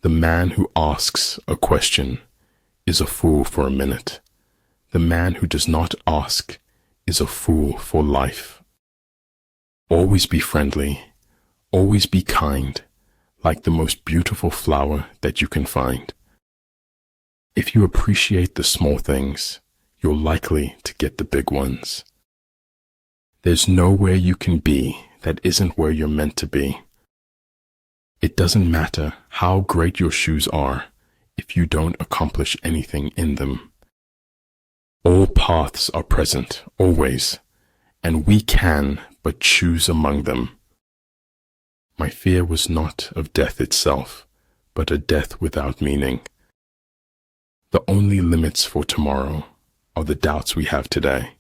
The man who asks a question is a fool for a minute. The man who does not ask is a fool for life. Always be friendly, always be kind, like the most beautiful flower that you can find. If you appreciate the small things, you're likely to get the big ones. There's nowhere you can be that isn't where you're meant to be. It doesn't matter how great your shoes are if you don't accomplish anything in them. All paths are present, always, and we can but choose among them. My fear was not of death itself, but a death without meaning. The only limits for tomorrow are the doubts we have today.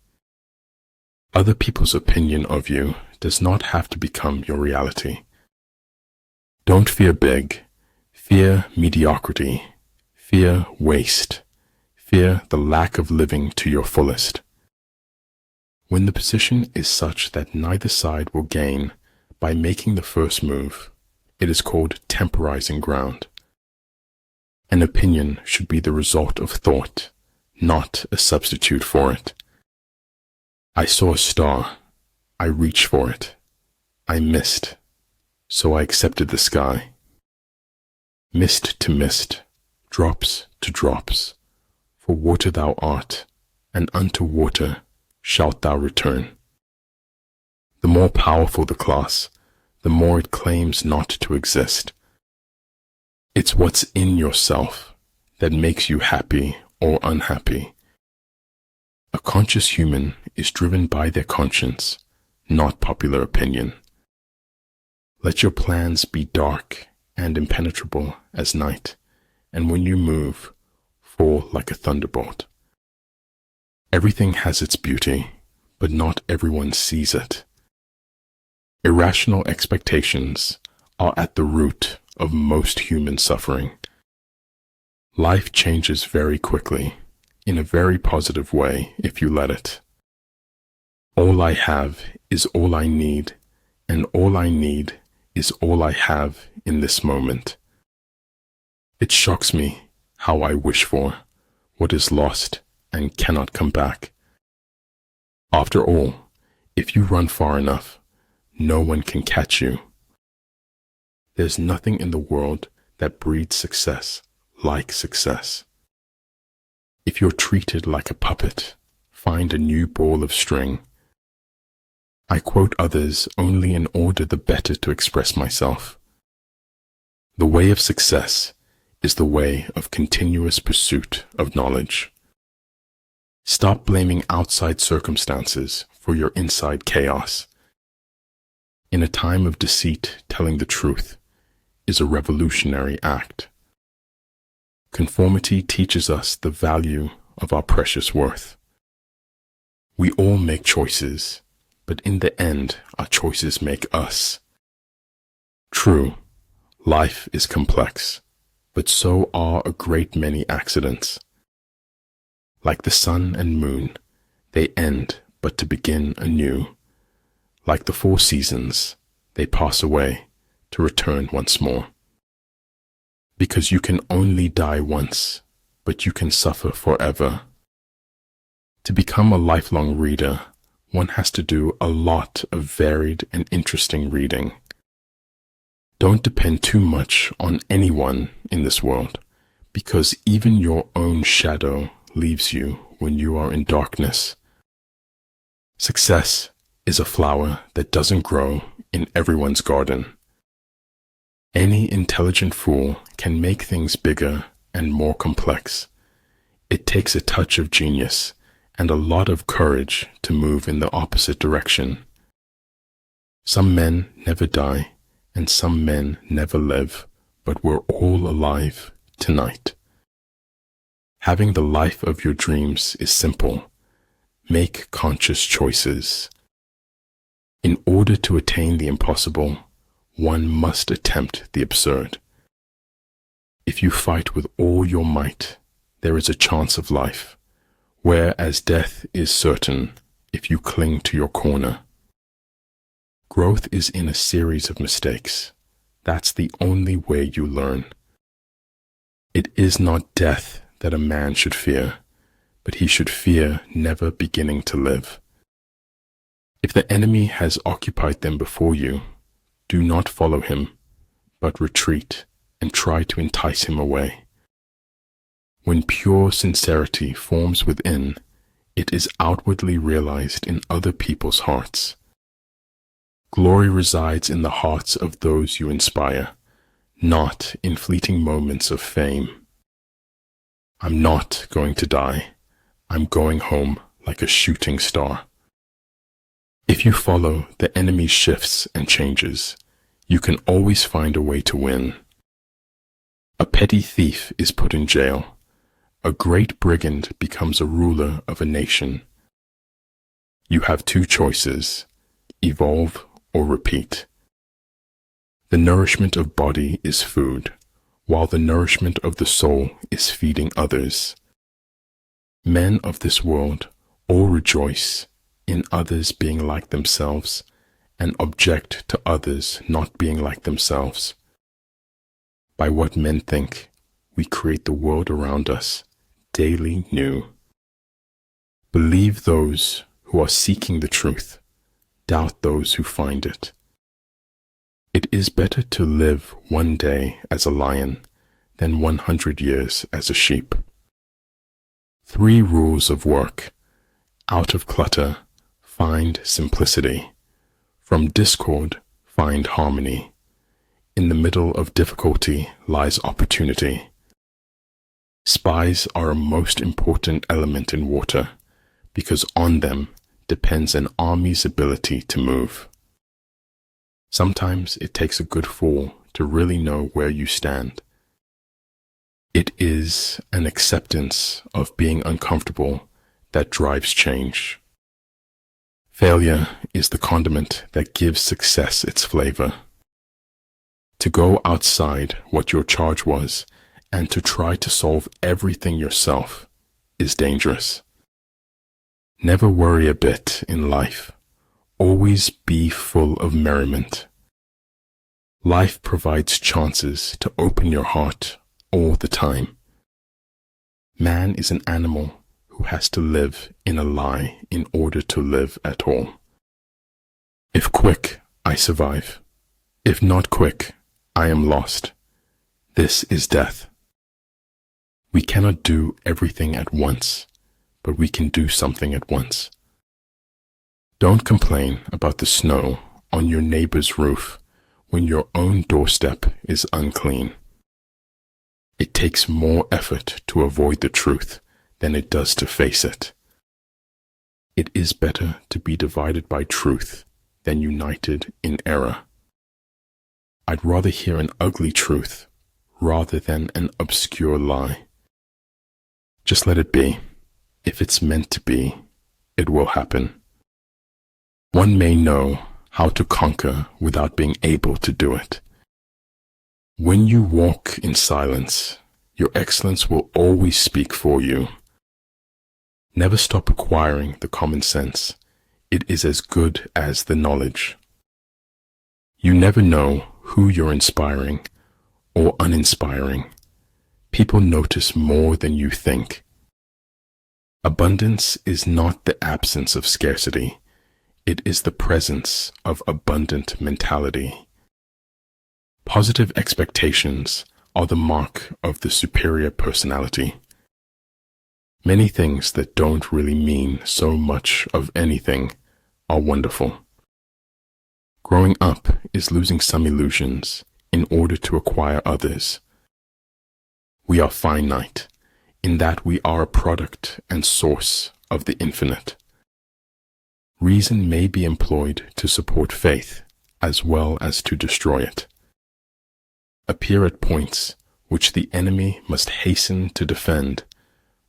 Other people's opinion of you does not have to become your reality. Don't fear big. Fear mediocrity. Fear waste. Fear the lack of living to your fullest. When the position is such that neither side will gain by making the first move, it is called temporizing ground. An opinion should be the result of thought, not a substitute for it. I saw a star. I reached for it. I missed. So I accepted the sky. Mist to mist, drops to drops, for water thou art, and unto water shalt thou return. The more powerful the class, the more it claims not to exist. It's what's in yourself that makes you happy or unhappy. A conscious human is driven by their conscience, not popular opinion. Let your plans be dark and impenetrable as night, and when you move, fall like a thunderbolt. Everything has its beauty, but not everyone sees it. Irrational expectations are at the root of most human suffering. Life changes very quickly, in a very positive way if you let it. All I have is all I need, and all I need is all I have in this moment. It shocks me how I wish for what is lost and cannot come back. After all, if you run far enough, no one can catch you. There's nothing in the world that breeds success like success. If you're treated like a puppet, find a new ball of string. I quote others only in order the better to express myself. The way of success is the way of continuous pursuit of knowledge. Stop blaming outside circumstances for your inside chaos. In a time of deceit, telling the truth is a revolutionary act. Conformity teaches us the value of our precious worth. We all make choices, but in the end, our choices make us. True, life is complex, but so are a great many accidents. Like the sun and moon, they end but to begin anew. Like the 4 seasons, they pass away to return once more. Because you can only die once, but you can suffer forever. To become a lifelong reader, one has to do a lot of varied and interesting reading. Don't depend too much on anyone in this world, because even your own shadow leaves you when you are in darkness. Success is a flower that doesn't grow in everyone's garden. Any intelligent fool can make things bigger and more complex. It takes a touch of genius and a lot of courage to move in the opposite direction. Some men never die, and some men never live, but we're all alive tonight. Having the life of your dreams is simple. Make conscious choices. In order to attain the impossible, one must attempt the absurd. If you fight with all your might, there is a chance of life, whereas death is certain if you cling to your corner. Growth is in a series of mistakes. That's the only way you learn. It is not death that a man should fear, but he should fear never beginning to live. If the enemy has occupied them before you, do not follow him, but retreat and try to entice him away. When pure sincerity forms within, it is outwardly realized in other people's hearts. Glory resides in the hearts of those you inspire, not in fleeting moments of fame. I'm not going to die. I'm going home like a shooting star. If you follow the enemy's shifts and changes, you can always find a way to win. A petty thief is put in jail. A great brigand becomes a ruler of a nation. You have two choices: evolve or repeat. The nourishment of body is food, while the nourishment of the soul is feeding others. Men of this world all rejoice in others being like themselves and object to others not being like themselves. By what men think, we create the world around us daily new. Believe those who are seeking the truth, doubt those who find it. It is better to live one day as a lion than 100 years as a sheep. 3 rules of work. Out of clutter, find simplicity. From discord, find harmony. In the middle of difficulty lies opportunity. Spies are a most important element in water, because on them depends an army's ability to move. Sometimes it takes a good fall to really know where you stand. It is an acceptance of being uncomfortable that drives change. Failure is the condiment that gives success its flavor. To go outside what your charge was and to try to solve everything yourself is dangerous. Never worry a bit in life. Always be full of merriment. Life provides chances to open your heart all the time. Man is an animal who has to live in a lie in order to live at all. If quick, I survive. If not quick, I am lost. This is death. We cannot do everything at once, but we can do something at once. Don't complain about the snow on your neighbor's roof when your own doorstep is unclean. It takes more effort to avoid the truth than it does to face it. It is better to be divided by truth than united in error. I'd rather hear an ugly truth rather than an obscure lie. Just let it be. If it's meant to be, it will happen. One may know how to conquer without being able to do it. When you walk in silence, your excellence will always speak for you. Never stop acquiring the common sense. It is as good as the knowledge. You never know who you're inspiring or uninspiring. People notice more than you think. Abundance is not the absence of scarcity. It is the presence of abundant mentality. Positive expectations are the mark of the superior personality. Many things that don't really mean so much of anything are wonderful. Growing up is losing some illusions in order to acquire others. We are finite, in that we are a product and source of the infinite. Reason may be employed to support faith as well as to destroy it. Appear at points which the enemy must hasten to defend.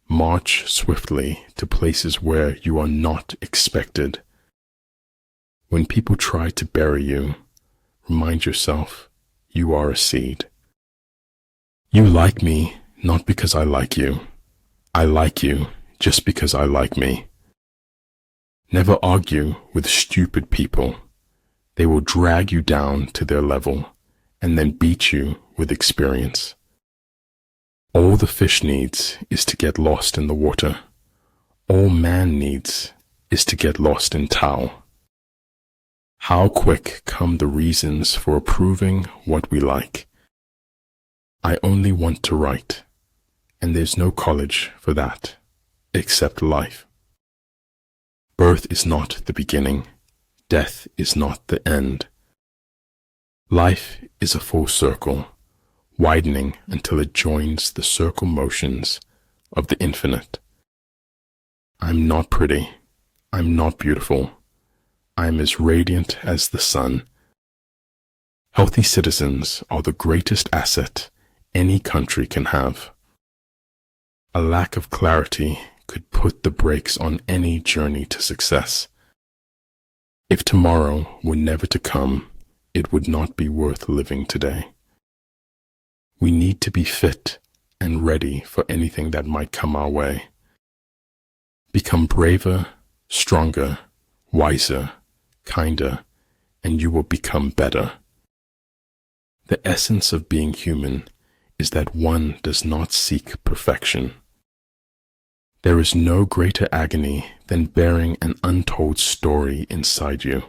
March swiftly to places where you are not expected. When people try to bury you, remind yourself you are a seed. You like me not because I like you. I like you just because I like me. Never argue with stupid people. They will drag you down to their level and then beat you with experience. All the fish needs is to get lost in the water. All man needs is to get lost in Tao. How quick come the reasons for approving what we like. I only want to write, and there's no college for that, except life. Birth is not the beginning, death is not the end. Life is a full circle, widening until it joins the circle motions of the infinite. I'm not pretty, I'm not beautiful, I'm as radiant as the sun. Healthy citizens are the greatest asset any country can have. A lack of clarity could put the brakes on any journey to success. If tomorrow were never to come, it would not be worth living today. We need to be fit and ready for anything that might come our way. Become braver, stronger, wiser, kinder, and you will become better. The essence of being human is that one does not seek perfection. There is no greater agony than bearing an untold story inside you.